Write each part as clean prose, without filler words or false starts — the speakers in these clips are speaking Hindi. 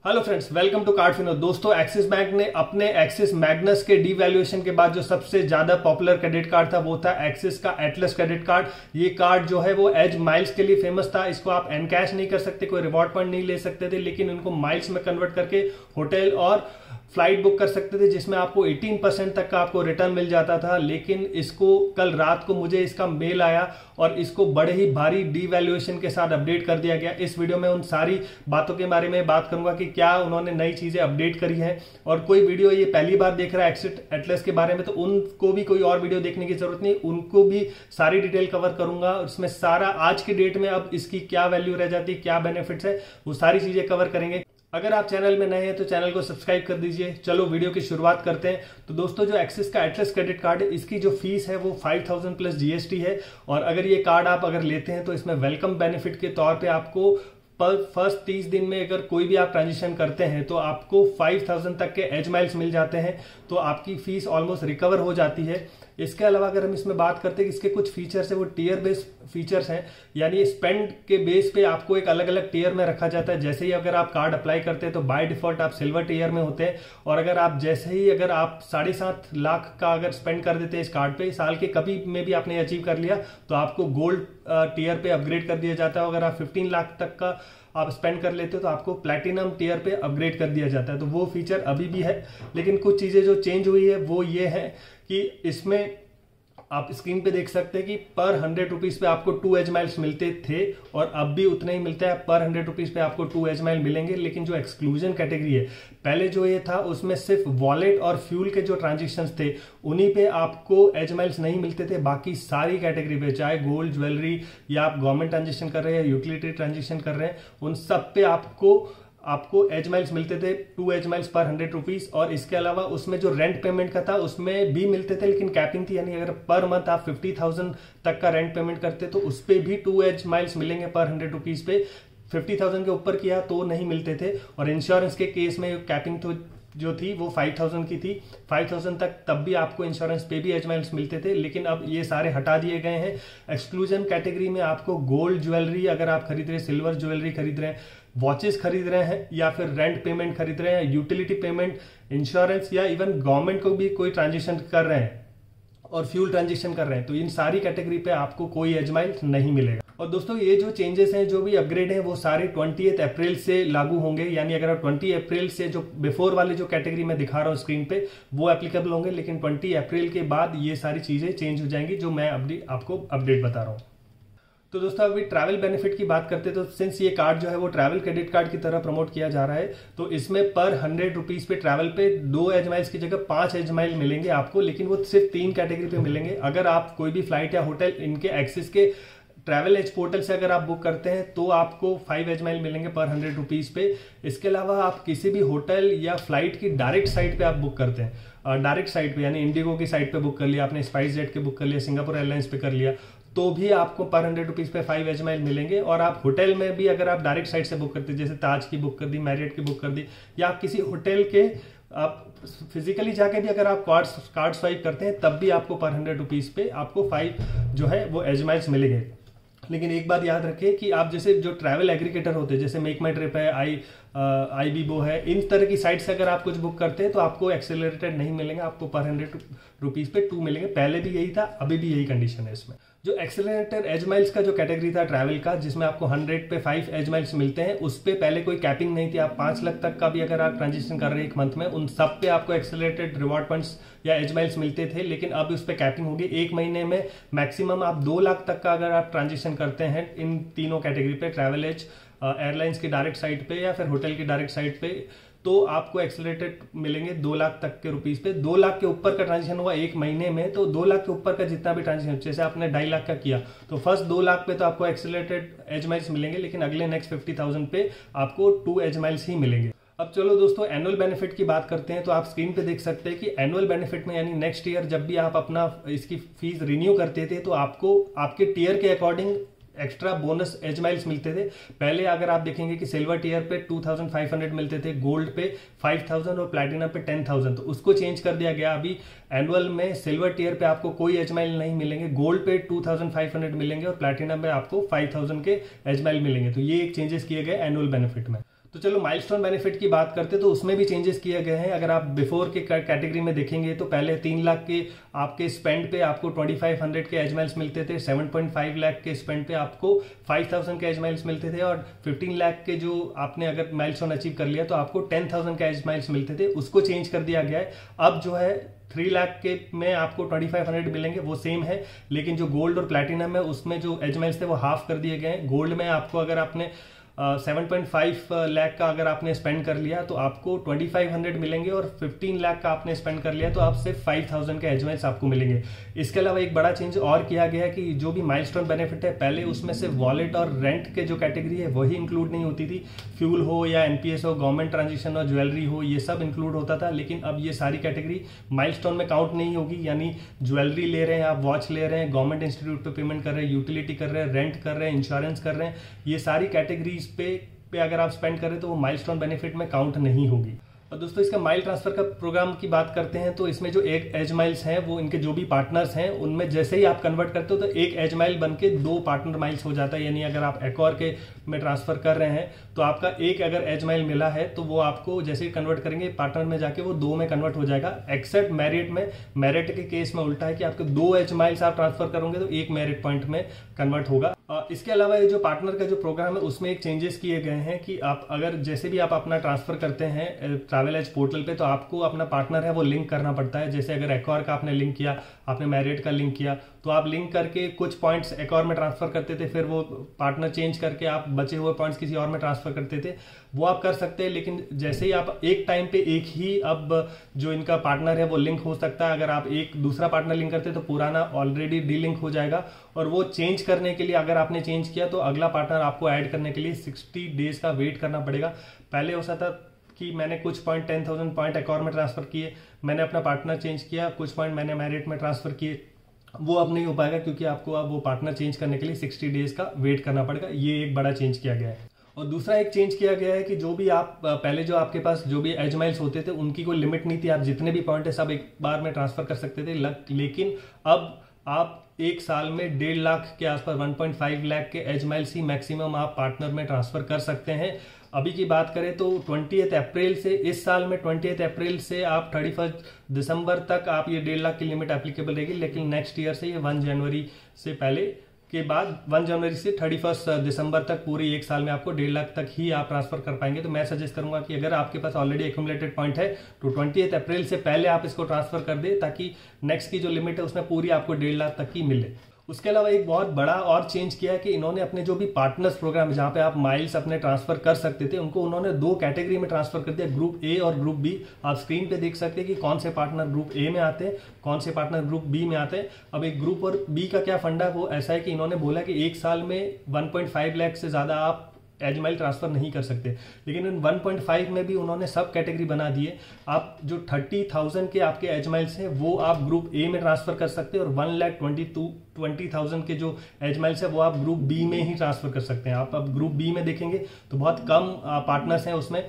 Hello friends, welcome to Card Fino. दोस्तों, एक्सिस बैंक ने अपने एक्सिस मैग्नस के डीवैल्यूएशन के बाद जो सबसे ज्यादा पॉपुलर क्रेडिट कार्ड था वो था एक्सिस का एटलस क्रेडिट कार्ड। ये कार्ड जो है वो एज माइल्स के लिए फेमस था। इसको आप एनकैश नहीं कर सकते, कोई रिवॉर्ड पॉइंट नहीं ले सकते थे, लेकिन उनको माइल्स में कन्वर्ट करके होटल और फ्लाइट बुक कर सकते थे, जिसमें आपको 18% तक का आपको रिटर्न मिल जाता था। लेकिन इसको कल रात को मुझे इसका मेल आया और इसको बड़े ही भारी डीवैल्यूएशन के साथ अपडेट कर दिया गया। इस वीडियो में उन सारी बातों के बारे में बात करूंगा कि क्या उन्होंने नई चीजें अपडेट करी है। और कोई वीडियो ये पहली बार देख रहा है एक्सिस एटलस के बारे में, तो उनको भी कोई और वीडियो देखने की जरूरत नहीं, उनको भी सारी डिटेल कवर करूंगा। उसमें सारा आज के डेट में अब इसकी क्या वैल्यू रह जाती है, क्या बेनिफिट्स है, वो सारी चीजें कवर करेंगे। अगर आप चैनल में नए हैं तो चैनल को सब्सक्राइब कर दीजिए। चलो वीडियो की शुरुआत करते हैं। तो दोस्तों, जो एक्सिस का एटलस क्रेडिट कार्ड है, इसकी जो फीस है वो 5000 प्लस जीएसटी है। और अगर ये कार्ड आप अगर लेते हैं तो इसमें वेलकम बेनिफिट के तौर पे आपको पर फर्स्ट 30 दिन में अगर कोई भी आप ट्रांजेक्शन करते हैं तो आपको 5000 तक के एज माइल्स मिल जाते हैं, तो आपकी फीस ऑलमोस्ट रिकवर हो जाती है। इसके अलावा अगर हम इसमें बात करते हैं कि इसके कुछ फीचर्स है, वो टीयर बेस्ड फीचर्स हैं, यानी स्पेंड के बेस पे आपको एक अलग अलग टीयर में रखा जाता है। जैसे ही अगर आप कार्ड अप्लाई करते हैं तो बाय डिफॉल्ट आप सिल्वर टीयर में होते हैं, और अगर आप जैसे ही अगर आप 7.5 लाख का अगर स्पेंड कर देते हैं इस कार्ड पे, साल के कभी में भी आपने अचीव कर लिया तो आपको गोल्ड टीयर पे अपग्रेड कर दिया जाता है। अगर आप 15 लाख तक का आप स्पेंड कर लेते हो तो आपको प्लैटिनम टीयर पे अपग्रेड कर दिया जाता है। तो वो फीचर अभी भी है, लेकिन कुछ चीजें जो चेंज हुई है वो ये है कि इसमें आप स्क्रीन पे देख सकते हैं कि पर 100 रुपीज पे आपको 2 एज माइल्स मिलते थे, और अब भी उतना ही मिलता है। पर 100 रुपीज पे आपको 2 एज माइल मिलेंगे। लेकिन जो एक्सक्लूजन कैटेगरी है, पहले जो ये था उसमें सिर्फ वॉलेट और फ्यूल के जो ट्रांजेक्शन्स थे उन्हीं पे आपको एज माइल्स नहीं मिलते थे। बाकी सारी कैटेगरी पे, चाहे गोल्ड ज्वेलरी या आप गवर्नमेंट ट्रांजेक्शन कर रहे हैं, यूटिलिटी ट्रांजेक्शन कर रहे हैं, उन सब पे आपको एज माइल्स मिलते थे, 2 एज माइल्स पर 100 रुपीज। और इसके अलावा उसमें जो रेंट पेमेंट का था उसमें भी मिलते थे, लेकिन कैपिंग थी, यानी अगर पर मंथ आप 50,000 तक का रेंट पेमेंट करते तो उस पर भी 2 एज माइल्स मिलेंगे पर 100 रुपीज पे। 50,000 के ऊपर किया तो नहीं मिलते थे। और इंश्योरेंस के केस में कैपिंग तो जो थी वो 5000 की थी, 5000 तक तब भी आपको इंश्योरेंस पे भी एज माइल्स मिलते थे, लेकिन अब ये सारे हटा दिए गए हैं। एक्सक्लूजन कैटेगरी में आपको गोल्ड ज्वेलरी अगर आप खरीद रहे हैं, सिल्वर ज्वेलरी खरीद रहे हैं, वॉचेस खरीद रहे हैं, या फिर रेंट पेमेंट खरीद रहे हैं, यूटिलिटी पेमेंट, इंश्योरेंस, या इवन गवर्नमेंट को भी कोई ट्रांजेक्शन कर रहे हैं और फ्यूल ट्रांजेक्शन कर रहे हैं, तो इन सारी कैटेगरी पे आपको कोई एज माइल नहीं मिलेगा। और दोस्तों, ये जो चेंजेस हैं, जो भी अपग्रेड हैं, वो सारे 20 अप्रैल से लागू होंगे। यानी अगर आप 20 अप्रैल से जो बिफोर वाले जो कैटेगरी में दिखा रहा हूं स्क्रीन पे वो एप्लीकेबल होंगे, लेकिन 20 अप्रैल के बाद ये सारी चीजें चेंज हो जाएंगी, जो मैं अभी आपको अपडेट बता रहा हूं। तो दोस्तों, अभी ट्रैवल बेनिफिट की बात करते हैं। तो सिंस ये कार्ड जो है वो ट्रैवल क्रेडिट कार्ड की तरह प्रमोट किया जा रहा है, तो इसमें पर 100 रुपीज पे ट्रैवल पे 2 एज माइल्स की जगह 5 एज माइल मिलेंगे आपको, लेकिन वो सिर्फ 3 कैटेगरी पे मिलेंगे। अगर आप कोई भी फ्लाइट या होटल इनके एक्सिस के ट्रैवल एज पोर्टल से अगर आप बुक करते हैं तो आपको 5 एज माइल मिलेंगे पर 100 रुपीज पे। इसके अलावा आप किसी भी होटल या फ्लाइट की डायरेक्ट साइट पे आप बुक करते हैं, डायरेक्ट साइट पे यानी इंडिगो की साइट पे बुक कर लिया आपने, स्पाइस जेट के बुक कर लिया, सिंगापुर एयरलाइंस पे कर लिया, तो भी आपको पर 100 रुपीज पे 5 एज माइल मिलेंगे। और आप होटल में भी अगर आप डायरेक्ट साइट से बुक करते हैं, जैसे ताज की बुक कर दी, मैरियट की बुक कर दी, या आप किसी होटल के आप फिजिकली जाके भी अगर आप कार्ड स्वाइप करते हैं तब भी आपको पर 100 रुपीज पे आपको 5 जो है वो एज माइल्स मिलेंगे। लेकिन एक बात याद रखिए कि आप जैसे जो ट्रैवल एग्रीगेटर होते हैं, जैसे मेक माई ट्रिप है, आईबीबो है, इन तरह की साइट से अगर आप कुछ बुक करते हैं तो आपको एक्सेलरेटेड नहीं मिलेंगे, आपको पर 100 रुपीज पे 2 मिलेंगे। पहले भी यही था, अभी भी यही कंडीशन है इसमें। जो एक्सेलरेटेड एज माइल्स का जो कैटेगरी था ट्रैवल का, जिसमें आपको 100 पे 5 एज माइल्स मिलते हैं, उस पे पहले कोई कैपिंग नहीं थी। आप 5 लाख तक का भी अगर आप ट्रांजेक्शन कर रहे हैं एक मंथ में, उन सब पे आपको एक्सेलरेटेड रिवॉर्ड पॉइंट्स या एज माइल्स मिलते थे, लेकिन अब उस पे कैपिंग होगी। एक महीने में मैक्सिमम आप 2 लाख तक का अगर आप ट्रांजेक्शन करते हैं इन तीनों कैटेगरी पे, ट्रैवल एज, एयरलाइंस की डायरेक्ट साइट पे या फिर होटल की डायरेक्ट साइट पे, तो आपको एक्सेलरेटेड मिलेंगे 2 लाख तक के रुपीज पे। 2 लाख के ऊपर का ट्रांजेक्शन हुआ एक महीने में, तो 2 लाख के ऊपर का जितना भी ट्रांजेक्शन, जैसे आपने 2.5 लाख का किया तो फर्स्ट 2 लाख पे तो आपको एक्सेलरेटेड एज माइल्स मिलेंगे, लेकिन अगले नेक्स्ट 50,000 पे आपको 2 एज माइल्स ही मिलेंगे। अब चलो दोस्तों, एनुअल बेनिफिट की बात करते हैं। तो आप स्क्रीन पे देख सकते हैं कि एनुअल बेनिफिट में, यानी नेक्स्ट ईयर जब भी आप अपना इसकी फीस रिन्यू करते थे तो आपको आपके टीयर के according extra bonus as miles मिलते थे। पहले अगर आप देखेंगे कि सिल्वर टीयर पे 2500 मिलते थे, गोल्ड पे 5000 और प्लैटिनम पे 10,000, तो उसको चेंज कर दिया गया। अभी एनुअल में सिल्वर टीयर पे आपको कोई एज माइल नहीं मिलेंगे, गोल्ड पे 2500 मिलेंगे और प्लैटिनम पे आपको 5000 के एज माइल मिलेंगे। तो ये एक चेंजेस किए गए एनुअल बेनिफिट में। तो चलो माइलस्टोन बेनिफिट की बात करते तो उसमें भी चेंजेस किए गए हैं। अगर आप बिफोर के कैटेगरी में देखेंगे तो पहले 3 लाख के आपके स्पेंड पे आपको 2500 के एज माइल्स मिलते थे, 7.5 लाख के स्पेंड पे आपको 5000 के एज माइल्स मिलते थे, और 15 लाख के जो आपने अगर माइलस्टोन अचीव कर लिया तो आपको 10,000 के एज माइल्स मिलते थे। उसको चेंज कर दिया गया है। अब जो है 3 लाख के में आपको 2500 मिलेंगे, वो सेम है, लेकिन जो गोल्ड और प्लैटिनम है उसमें जो एज माइल्स थे वो हाफ कर दिए गए हैं। गोल्ड में आपको अगर आपने 7.5 लाख का अगर आपने स्पेंड कर लिया तो आपको 2500 मिलेंगे, और 15 लाख का आपने स्पेंड कर लिया तो आप सिर्फ 5000 के एज माइल्स आपको मिलेंगे। इसके अलावा एक बड़ा चेंज और किया गया है कि जो भी माइलस्टोन बेनिफिट है, पहले उसमें सिर्फ वॉलेट और रेंट के जो कैटेगरी है वही इंक्लूड नहीं होती थी। फ्यूल हो या एनपीएस हो, गवर्नमेंट ट्रांजेक्शन हो, ज्वेलरी हो, ये सब इंक्लूड होता था, लेकिन अब ये सारी कैटेगरी माइलस्टोन में काउंट नहीं होगी। यानी ज्वेलरी ले रहे हैं आप, वॉच ले रहे हैं, गवर्नमेंट इंस्टीट्यूट पे पेमेंट कर रहे हैं, यूटिलिटी कर रहे हैं, रेंट कर रहे हैं, इंश्योरेंस कर रहे हैं, ये सारी कैटेगरीज पे अगर आप स्पेंड करें तो वो माइलस्टोन बेनिफिट में काउंट नहीं होगी। और दोस्तों इसका माइल ट्रांसफर का प्रोग्राम की बात करते हैं तो इसमें जो एक एज माइल्स हैं वो इनके जो भी पार्टनर्स हैं उनमें जैसे ही आप कन्वर्ट करते हो तो एक एज माइल बन के 2 पार्टनर माइल्स हो जाता है। यानी अगर आप एक्वार के में ट्रांसफर कर रहे हैं तो आपका एक अगर एज माइल मिला है तो वो आपको जैसे ही कन्वर्ट करेंगे पार्टनर में जाके वो 2 में कन्वर्ट हो जाएगा। एक्सेप्ट मैरिट में, मैरिट के केस में उल्टा है कि आपके 2 एज माइल्स आप ट्रांसफर करोगे तो 1 मैरिट पॉइंट में कन्वर्ट होगा। इसके अलावा ये जो पार्टनर का जो प्रोग्राम है उसमें एक चेंजेस किए गए हैं कि आप अगर जैसे भी आप अपना ट्रांसफर करते हैं ट्रैवल एज पोर्टल पे तो आपको अपना पार्टनर है वो लिंक करना पड़ता है। जैसे अगर एक्वार का आपने लिंक किया, आपने मैरिट का लिंक किया, तो आप लिंक करके कुछ पॉइंट्स एक्वार में ट्रांसफर करते थे, फिर वो पार्टनर चेंज करके आप बचे हुए पॉइंट्स किसी और में ट्रांसफर करते थे, वो आप कर सकते हैं। लेकिन जैसे ही आप एक टाइम पे एक ही अब जो इनका पार्टनर है वो लिंक हो सकता है। अगर आप एक दूसरा पार्टनर लिंक करते तो पुराना ऑलरेडी डीलिंक हो जाएगा, और वो चेंज करने के लिए अगर आपने चेंज किया तो अगला पार्टनर आपको ऐड करने के लिए 60 डेज का वेट करना पड़ेगा। पहले हो सकता कि मैंने कुछ पॉइंट 10,000 पॉइंट एक्वार में ट्रांसफर किए, मैंने अपना पार्टनर चेंज किया, कुछ पॉइंट मैंने मैरिट में ट्रांसफर किए, वो अब नहीं हो पाएगा क्योंकि आपको अब वो पार्टनर चेंज करने के लिए 60 डेज का वेट करना पड़ेगा। ये एक बड़ा चेंज किया गया है। और दूसरा एक चेंज किया गया है कि जो भी आप पहले जो आपके पास जो भी एज माइल्स होते थे उनकी कोई लिमिट नहीं थी, आप जितने भी पॉइंट है सब एक बार में ट्रांसफर कर सकते थे। लेकिन अब आप एक साल में 1.5 लाख के आसपास 1.5 लाख के एज माइल्स ही मैक्सिमम आप पार्टनर में ट्रांसफर कर सकते हैं। अभी की बात करें तो 20 अप्रैल से, इस साल में 20 अप्रैल से आप 31 दिसंबर तक आप ये 1.5 लाख की लिमिट एप्लीकेबल रहेगी। लेकिन नेक्स्ट ईयर से ये 1 जनवरी से पहले के बाद 1 जनवरी से 31 दिसंबर तक पूरे एक साल में आपको 1.5 लाख तक ही आप ट्रांसफर कर पाएंगे। तो मैं सजेस्ट करूंगा कि अगर आपके पास ऑलरेडी एक्यूमुलेटेड पॉइंट है तो 20 अप्रैल से पहले आप इसको ट्रांसफर कर दे, ताकि नेक्स्ट की जो लिमिट है उसमें पूरी आपको 1.5 लाख तक ही मिले। उसके अलावा एक बहुत बड़ा और चेंज किया है कि इन्होंने अपने जो भी पार्टनर्स प्रोग्राम जहां पे आप माइल्स अपने ट्रांसफर कर सकते थे उनको उन्होंने 2 कैटेगरी में ट्रांसफर कर दिया, ग्रुप ए और ग्रुप बी। आप स्क्रीन पे देख सकते हैं कि कौन से पार्टनर ग्रुप ए में आते हैं, कौन से पार्टनर ग्रुप बी में आते हैं। अब एक ग्रुप और बी का क्या फंडा है वो ऐसा है कि इन्होंने बोला कि एक साल में 1.5 लाख से ज्यादा आप एज माइल ट्रांसफर नहीं कर सकते, लेकिन इन 1.5 में भी उन्होंने सब कैटेगरी बना दिए। आप जो 30,000 के आपके एज माइल्स हैं वो आप ग्रुप ए में ट्रांसफर कर सकते हैं, और 1,20,000 के जो एज माइल्स है वो आप ग्रुप बी में ही ट्रांसफर कर सकते हैं। आप अब ग्रुप बी में देखेंगे तो बहुत कम पार्टनर्स हैं उसमें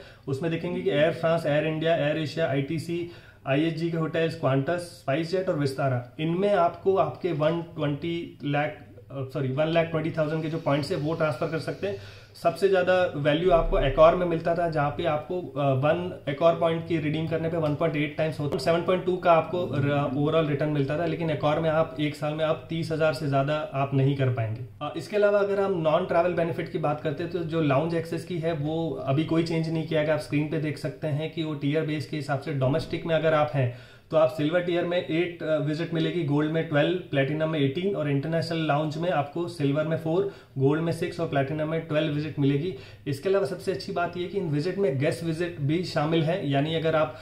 देखेंगे कि air France, air India, air Asia, ITC, ISG के होटल्स, क्वांटस, स्पाइसजेट और विस्तारा, इनमें आपको आपके 1,20,000 के जो पॉइंट्स है वो ट्रांसफर कर सकते हैं। सबसे ज्यादा वैल्यू आपको एक्वार में मिलता था, जहां पे आपको 1 एक्वार पॉइंट की रिडीम करने पे 1.8 टाइम्स होता, 7.2 का आपको ओवरऑल रिटर्न मिलता था। लेकिन एक्वार में आप एक साल में आप 30,000 से ज्यादा आप नहीं कर पाएंगे। इसके अलावा अगर हम नॉन ट्रैवल बेनिफिट की बात करते हैं तो जो लाउंज एक्सेस की है वो अभी कोई चेंज नहीं किया गया। आप स्क्रीन पे देख सकते हैं कि वो टीयर बेस के हिसाब से डोमेस्टिक में अगर आप हैं तो आप सिल्वर टीयर में 8 विजिट मिलेगी, गोल्ड में 12, प्लेटिनम में 18 और इंटरनेशनल लाउंज में आपको सिल्वर में 4, गोल्ड में 6 और प्लेटिनम में 12 विजिट मिलेगी। इसके अलावा सबसे अच्छी बात यह कि इन विजिट में गेस्ट विजिट भी शामिल है, यानी अगर आप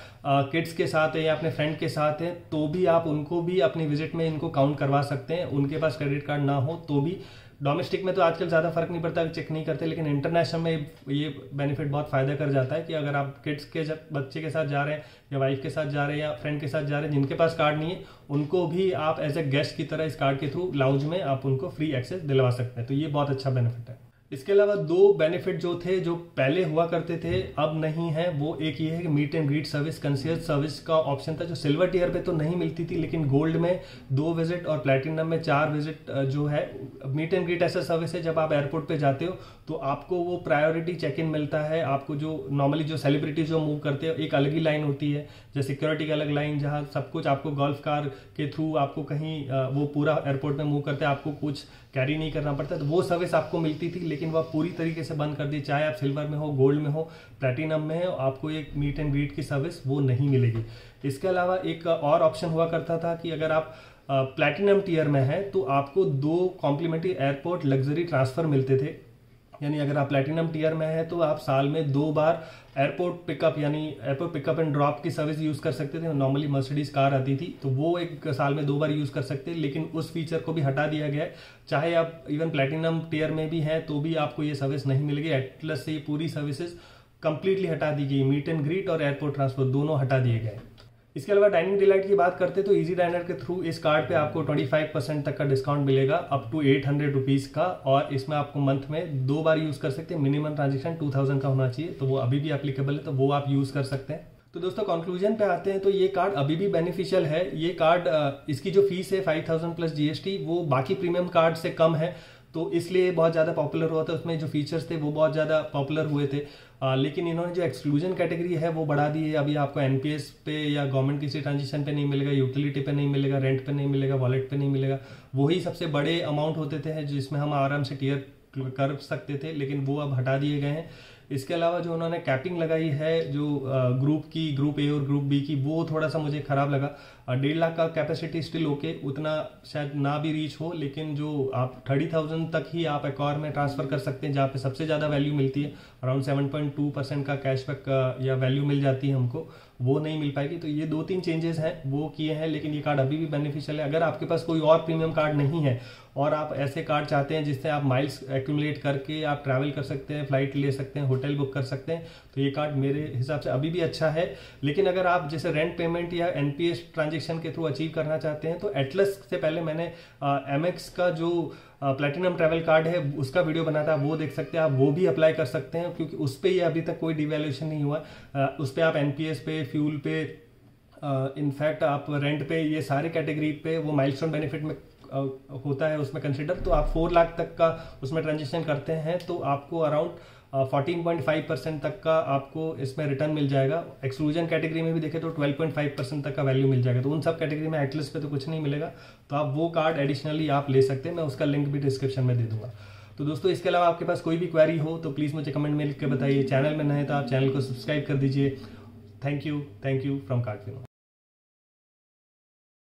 किड्स के साथ हैं या अपने फ्रेंड के साथ हैं तो भी आप उनको भी अपनी विजिट में इनको काउंट करवा सकते हैं, उनके पास क्रेडिट कार्ड ना हो तो भी। डोमेस्टिक में तो आजकल ज्यादा फर्क नहीं पड़ता, चेक नहीं करते, लेकिन इंटरनेशनल में ये बेनिफिट बहुत फायदा कर जाता है कि अगर आप किड्स के बच्चे के साथ जा रहे हैं या वाइफ के साथ जा रहे हैं या फ्रेंड के साथ जा रहे हैं जिनके पास कार्ड नहीं है, उनको भी आप एज ए गेस्ट की तरह इस कार्ड के थ्रू लाउंज में आप उनको फ्री एक्सेस दिलवा सकते हैं। तो ये बहुत अच्छा बेनिफिट है। इसके अलावा दो बेनिफिट जो थे, जो पहले हुआ करते थे अब नहीं है, वो एक ये है कि meet and greet service, concierge service का ऑप्शन था जो सिल्वर टियर पे तो नहीं मिलती थी, लेकिन गोल्ड में 2 विजिट और प्लैटिनम में 4 विजिट जो है। मीट एंड ग्रीट ऐसा सर्विस है जब आप एयरपोर्ट पे जाते हो तो आपको वो प्रायोरिटी चेक इन मिलता है। आपको जो नॉर्मली जो सेलिब्रिटीज जो मूव करते हैं एक अलग ही लाइन होती है, जैसे सिक्योरिटी की अलग लाइन, जहाँ सब कुछ आपको गोल्फ कार के थ्रू आपको कहीं वो पूरा एयरपोर्ट में मूव करते हैं, आपको कुछ कैरी नहीं करना पड़ता, तो वो सर्विस आपको मिलती थी, लेकिन वह पूरी तरीके से बंद कर दी। चाहे आप सिल्वर में हो, गोल्ड में हो, प्लैटिनम में हो, आपको एक मीट एंड ग्रीट की सर्विस वो नहीं मिलेगी। इसके अलावा एक और ऑप्शन हुआ करता था कि अगर आप प्लैटिनम टीयर में है तो आपको 2 कॉम्प्लीमेंट्री एयरपोर्ट लग्जरी ट्रांसफर मिलते थे। यानी अगर आप प्लैटिनम टीयर में है तो आप साल में 2 बार एयरपोर्ट पिकअप यानी एयरपोर्ट पिकअप एंड ड्रॉप की सर्विस यूज कर सकते थे। नॉर्मली मर्सिडीज कार आती थी तो वो एक साल में 2 बार यूज कर सकते, लेकिन उस फीचर को भी हटा दिया गया है। चाहे आप इवन प्लैटिनम टीयर में भी हैं तो भी आपको ये सर्विस नहीं मिलेगी। एटलस से ये पूरी सर्विसेज कंप्लीटली हटा दी गई, मीट एंड ग्रीट और एयरपोर्ट ट्रांसफर दोनों हटा दिए गए। इसके अलावा डाइनिंग डिलाइट की बात करते तो इजी डाइनर के थ्रू इस कार्ड पे आपको 25% तक का डिस्काउंट मिलेगा, अप टू 800 रुपीज का, और इसमें आपको मंथ में 2 बार यूज कर सकते हैं। मिनिमम ट्रांजेक्शन 2000 का होना चाहिए, तो वो अभी भी एप्लीकेबल है, तो वो आप यूज कर सकते हैं। तो दोस्तों कंक्लूजन पे आते हैं तो ये कार्ड अभी भी बेनिफिशियल है। ये कार्ड इसकी जो फीस है 5000 प्लस GST वो बाकी प्रीमियम कार्ड से कम है, तो इसलिए बहुत ज़्यादा पॉपुलर हुआ था। उसमें जो फीचर्स थे वो बहुत ज़्यादा पॉपुलर हुए थे, लेकिन इन्होंने जो एक्सक्लूजन कैटेगरी है वो बढ़ा दी है। अभी आपको NPS पे या गवर्नमेंट किसी ट्रांजेक्शन पे नहीं मिलेगा, यूटिलिटी पे नहीं मिलेगा, रेंट पे नहीं मिलेगा, वॉलेट पे नहीं मिलेगा। वही सबसे बड़े अमाउंट होते थे जिसमें हम आराम से टियर कर सकते थे, लेकिन वो अब हटा दिए गए हैं। इसके अलावा जो उन्होंने कैपिंग लगाई है जो ग्रुप की, ग्रुप ए और ग्रुप बी की, वो थोड़ा सा मुझे खराब लगा। 1.5 लाख का कैपेसिटी स्टिल ओके, उतना शायद ना भी रीच हो, लेकिन जो आप 30,000 तक ही आप एक्वायर में ट्रांसफर कर सकते हैं, जहाँ पे सबसे ज्यादा वैल्यू मिलती है, अराउंड 7.2% का कैशबैक या वैल्यू मिल जाती है हमको, वो नहीं मिल पाएगी। तो ये 2-3 चेंजेस हैं वो किए हैं, लेकिन ये कार्ड अभी भी बेनिफिशियल है। अगर आपके पास कोई और प्रीमियम कार्ड नहीं है और आप ऐसे कार्ड चाहते हैं जिससे आप माइल्स एक्यूमुलेट करके आप ट्रैवल कर सकते हैं, फ्लाइट ले सकते हैं, होटल बुक कर सकते हैं, तो ये कार्ड मेरे हिसाब से अभी भी अच्छा है। लेकिन अगर आप जैसे रेंट पेमेंट या NPS ट्रांजेक्शन के थ्रू अचीव करना चाहते हैं तो एटलस से पहले मैंने MX का जो प्लैटिनम ट्रैवल कार्ड है उसका वीडियो बनाया था, वो देख सकते हैं आप, वो भी अप्लाई कर सकते हैं, क्योंकि उस पर ये अभी तक कोई डिवैल्यूएशन नहीं हुआ। उस पर आप NPS पे, फ्यूल पे, इनफैक्ट आप रेंट पे, ये सारे कैटेगरी पे वो माइलस्टोन बेनिफिट में होता है उसमें कंसिडर। तो आप 4 लाख तक का उसमें ट्रांजेक्शन करते हैं तो आपको अराउंड 14.5% तक का आपको इसमें रिटर्न मिल जाएगा। एक्सक्लूजन कैटेगरी में भी देखें तो 12.5% तक का वैल्यू मिल जाएगा। तो उन सब कैटेगरी में एटलस पे तो कुछ नहीं मिलेगा, तो आप वो कार्ड एडिशनली आप ले सकते हैं। मैं उसका लिंक भी डिस्क्रिप्शन में दे दूंगा। तो दोस्तों इसके अलावा आपके पास कोई भी क्वेरी हो तो प्लीज़ मुझे कमेंट में लिख के बताइए। चैनल में नए तो आप चैनल को सब्सक्राइब कर दीजिए। Thank you from कार्डफिनो।